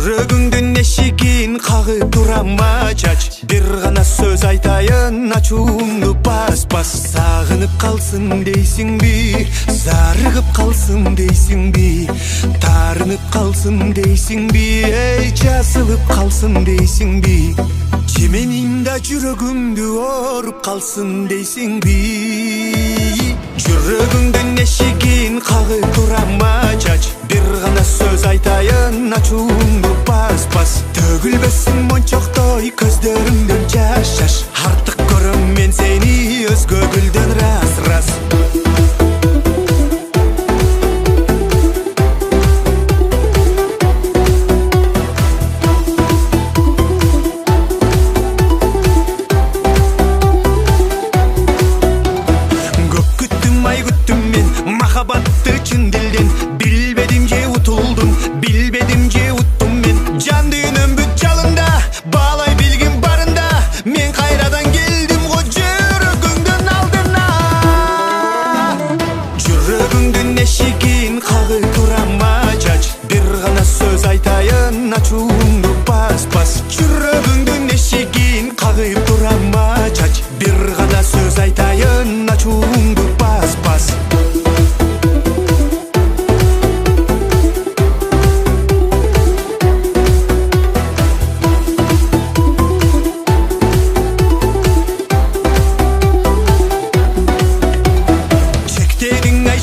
Жүрөгүңдүн эшигин кагып турама чач, бир гана сөз айтайын, ачууңду бас. Сагынып калсын дейсиңби, зарыгып калсын дейсиңби, таарынып калсын дейсиңби, эй жазылып калсын дейсиңби, же менин да жүрөгүмдү ооруп калсын дейсиңби. Жүрөгүңдүн эшигин кагып турама чач, бир гана сөз айтайын, ачууңду бас. Төгүлбөсүн мончоктой көздөрүңдөн жаш, артык көрөм мен сени өзгө гүлдөн раз. Көп күттүм, ай күттүм мен махабатты чын дилден, билбедим же утулдум, билбедим же уттум мен. Жан дүйнөм бүт жалында, баалай билгим барында, мен кайрадан келдим го жүрөгүңдүн алдына. Жүрөгүңдүн эшигин кагып турама чач, бир гана сөз айтайын, ачууңду бас. Жүрөгүңдүн эшигин кагып турама чач, бир гана сөз айтайын, ачууңду бас.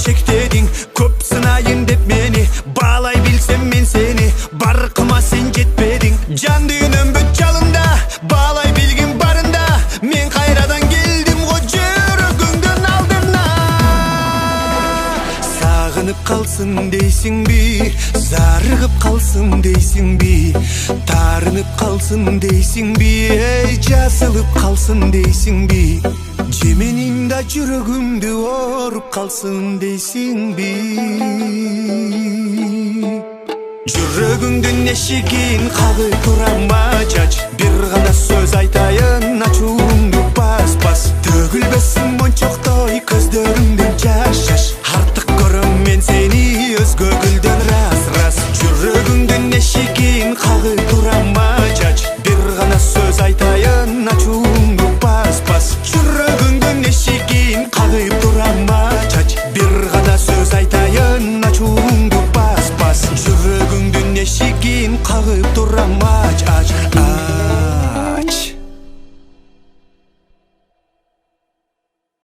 Чектедиң, көп сынайын деп мени, баалай билсем мен сени, баркыма сен жетпедиң. Жан дүйнөм бүт жалында, баалай билгим барында, мен кайрадан келдим го жүрөгүңдүн алдына. Сагынып калсын дейсиңби, зарыгып калсын дейсиңби, таарынып калсын дейсиңби, эй жазылып калсын дейсиңби, же менин да жүрөгүмдү ооруп калсын дейсиңби. Жүрөгүңдүн эшигин кагып турама чач, бир гана сөз айтайын, ачууңду бас. Төгүлбөсүн мончоктой көздөрүң